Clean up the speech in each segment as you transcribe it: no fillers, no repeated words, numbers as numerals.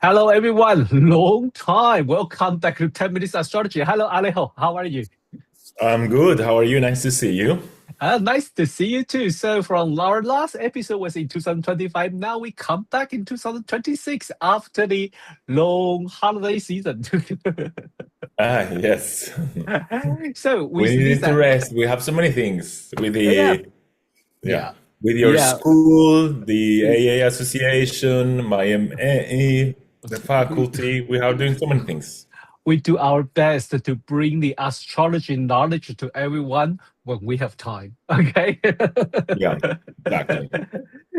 Hello, everyone. Long time. Welcome back to 10 Minutes Astrology. Hello, Alejo. How are you? I'm good. How are you? Nice to see you. Nice to see you too. So, from our last episode was in 2025. Now we come back in 2026 after the long holiday season. Ah, yes. So, we We see needed to that. rest. We have so many things with Yeah, yeah, yeah, with your yeah. school, the AA association, my MAE, the We, faculty. We are doing so many things. we do our best to bring the astrology knowledge to everyone when we have time. Okay. Yeah, exactly.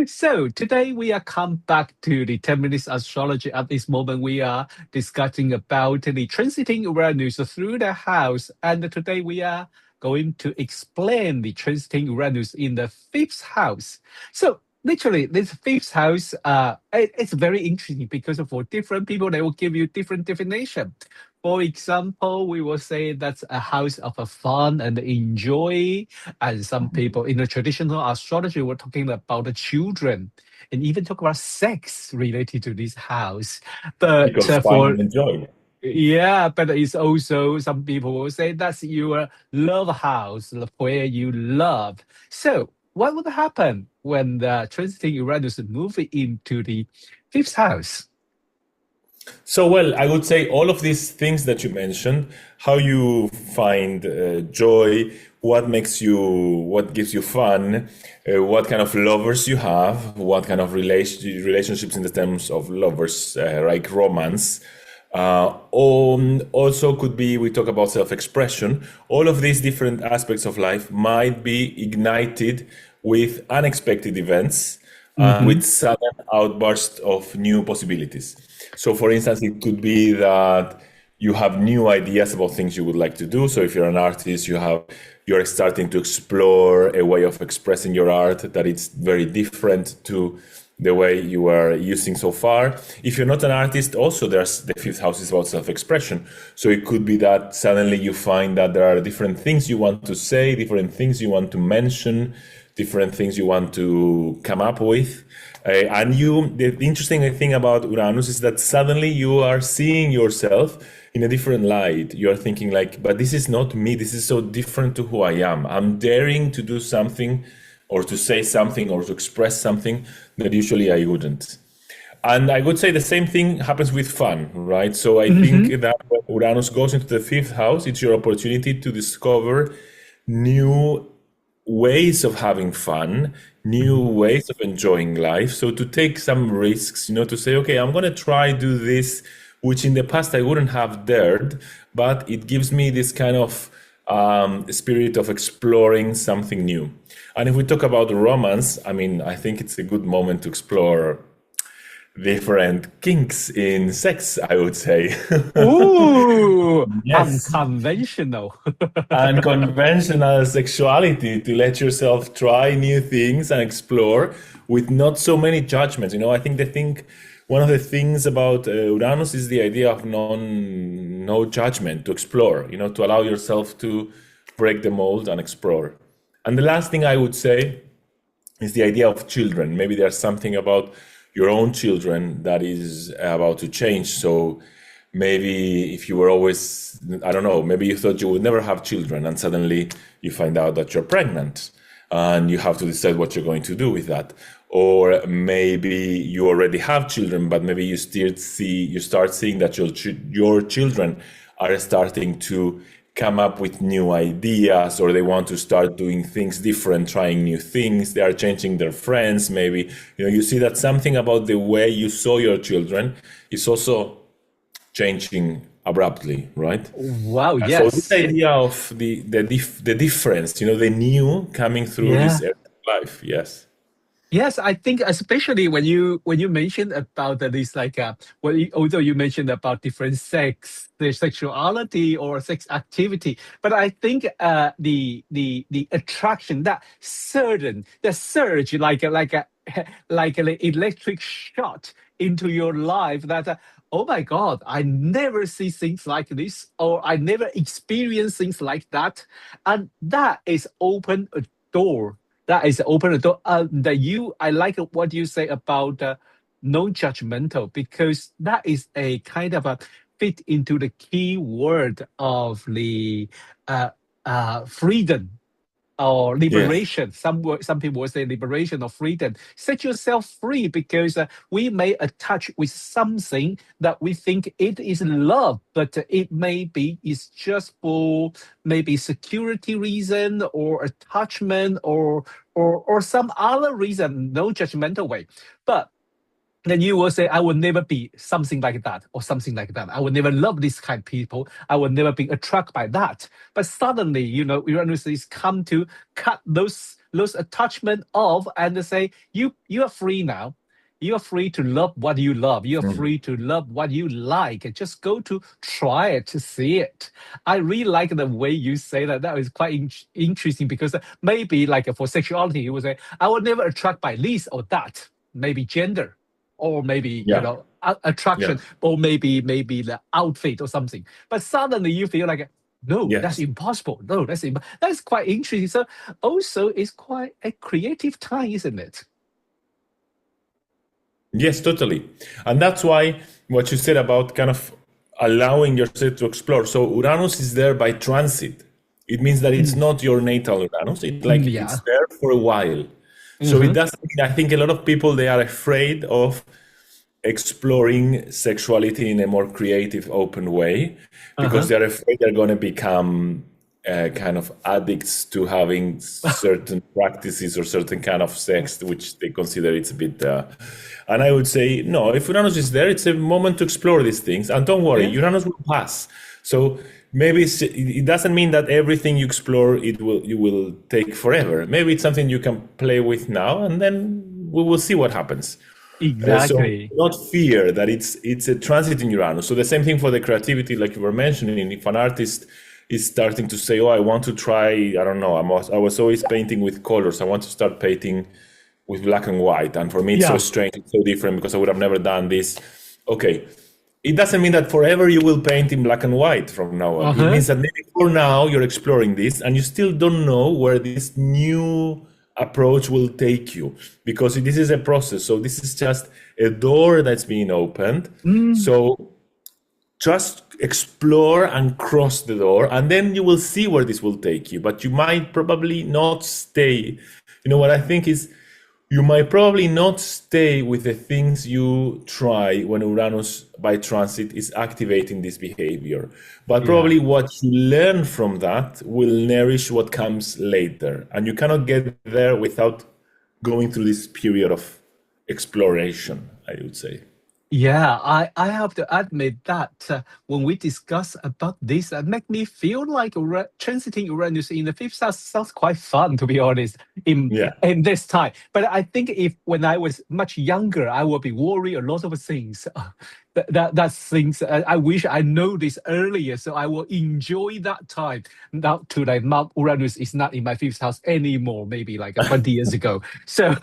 So today we are come back to the 10 minutes astrology. At this moment, we are discussing about the transiting Uranus through the house. And today we are going to explain the transiting Uranus in the fifth house. So literally, this fifth house, it's very interesting because for different people, they will give you different definition. For example, we will say that's a house of a fun and enjoy, and some people in the traditional astrology were talking about the children and even talk about sex related to this house. But Because fun for and enjoy. yeah, but it's also some people will say that's your love house where you love. So what would happen when the transiting Uranus move into the fifth house? So, well, I would say all of these things that you mentioned, how you find joy, what gives you fun, what kind of lovers you have, what kind of relationships in the terms of lovers, like romance. Also could be, we talk about self-expression. All of these different aspects of life might be ignited with unexpected events, with sudden outbursts of new possibilities. So, for instance, it could be that you have new ideas about things you would like to do. So, if you're an artist, you're starting to explore a way of expressing your art that it's very different to the way you were using so far. If you're not an artist, also there's the fifth house is about self-expression. So it could be that suddenly you find that there are different things you want to say, different things you want to mention, different things you want to come up with. The interesting thing about Uranus is that suddenly you are seeing yourself in a different light. You are thinking like, but this is not me. This is so different to who I am. I'm daring to do something or to say something or to express something that usually I wouldn't. And I would say the same thing happens with fun, right? So I think Mm-hmm. that when Uranus goes into the fifth house, it's your opportunity to discover new ways of having fun, new ways of enjoying life. So to take some risks, to say, okay, I'm going to try do this, which in the past I wouldn't have dared, but it gives me this kind of spirit of exploring something new. And if we talk about romance, I mean, I think it's a good moment to explore different kinks in sex, I would say. Ooh, Yes. unconventional. Unconventional sexuality to let yourself try new things and explore with not so many judgments. I think one of the things about Uranus is the idea of no judgment to explore. To allow yourself to break the mold and explore. And the last thing I would say is the idea of children. Maybe there's something about your own children that is about to change. So maybe if you were always, I don't know, maybe you thought you would never have children and suddenly you find out that you're pregnant and you have to decide what you're going to do with that. Or maybe you already have children, but maybe you start seeing that your children are starting to come up with new ideas, or they want to start doing things different, trying new things. They are changing their friends. Maybe you see that something about the way you saw your children is also changing abruptly, right? Wow, So this yes. idea of the difference, the new coming through Yeah. this area of life, yes. Yes, I think especially when you mentioned about this although you mentioned about different sex, the sexuality or sex activity, but I think the attraction, that certain the surge like an electric shot into your life that oh my God, I never see things like this, or I never experience things like that, and that is open a door, that is open the door. That I like what you say about non-judgmental, because that is a kind of a fit into the key word of the uh, freedom or Yes. liberation. Some people will say liberation or freedom. Set yourself free, because we may attach with something that we think it is love, but it may be is just for maybe security reason or attachment or some other reason, no judgmental way. But then you will say, I will never be something like that or something like that. I will never love this kind of people. I will never be attracted by that. But suddenly, Uranus is come to cut those attachment off and say, you are free now. You are free to love what you love. You are Mm. free to love what you like. Just go to try it, to see it. I really like the way you say that. That is quite interesting, because maybe like for sexuality, you would say, I will never attract by this or that, maybe gender, or maybe Yeah. Yeah. attraction, or maybe the outfit or something. But suddenly you feel like, no, that's Yes. impossible. No, that's quite interesting. So also it's quite a creative time, isn't it? Yes, totally. And that's why what you said about kind of allowing yourself to explore. So Uranus is there by transit. It means that it's Mm, not your natal Uranus. It's yeah. there for a while. So it Mm-hmm. doesn't mean, I think a lot of people, they are afraid of exploring sexuality in a more creative, open way, because Uh-huh. they're afraid they're going to become kind of addicts to having certain practices or certain kind of sex, which they consider it's a bit. And I would say, no, if Uranus is there, it's a moment to explore these things. And don't worry, Yeah. Uranus will pass. So maybe it doesn't mean that everything you explore you will take forever. Maybe it's something you can play with now, and then we will see what happens. So Exactly. not fear that it's a transit in Uranus. So the same thing for the creativity, like you were mentioning. If an artist is starting to say, "Oh, I want to try," I don't know. I was always painting with colors. I want to start painting with black and white, and for me, it's so Yeah. strange, it's so different because I would have never done this. Okay, it doesn't mean that forever you will paint in black and white from now on. It Uh-huh. means that maybe for now you're exploring this and you still don't know where this new approach will take you, because this is a process. So this is just a door that's being opened. Mm, So just explore and cross the door, and then you will see where this will take you. But you might probably not stay. You know what I think is, you might probably not stay with the things you try when Uranus by transit is activating this behavior. But yeah. probably what you learn from that will nourish what comes later. And you cannot get there without going through this period of exploration, I would say. Yeah, I have to admit that when we discuss about this, it make me feel like transiting Uranus in the fifth house sounds quite fun, to be honest, in Yeah. in this time. But I think if when I was much younger, I would be worried a lot of things. That's things I wish I know this earlier, so I will enjoy that time. Now, to like Mount Uranus is not in my fifth house anymore. Maybe like 20 years ago. So,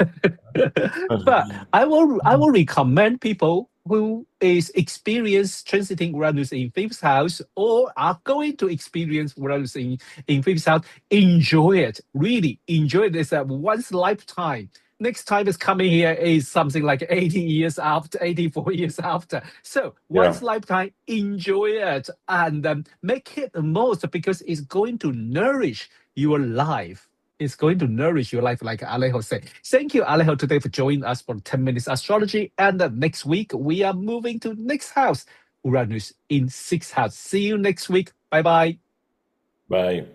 but I will recommend people who is experienced transiting Uranus in fifth house or are going to experience Uranus in fifth house, enjoy it. Really enjoy this once lifetime. Next time is coming here is something like 80 years after, 84 years after. So Yeah. once lifetime, enjoy it and make it the most, because it's going to nourish your life. It's going to nourish your life, like Alejo said. Thank you, Alejo, today for joining us for 10 Minutes Astrology. And next week, we are moving to next house, Uranus in sixth house. See you next week. Bye-bye. Bye.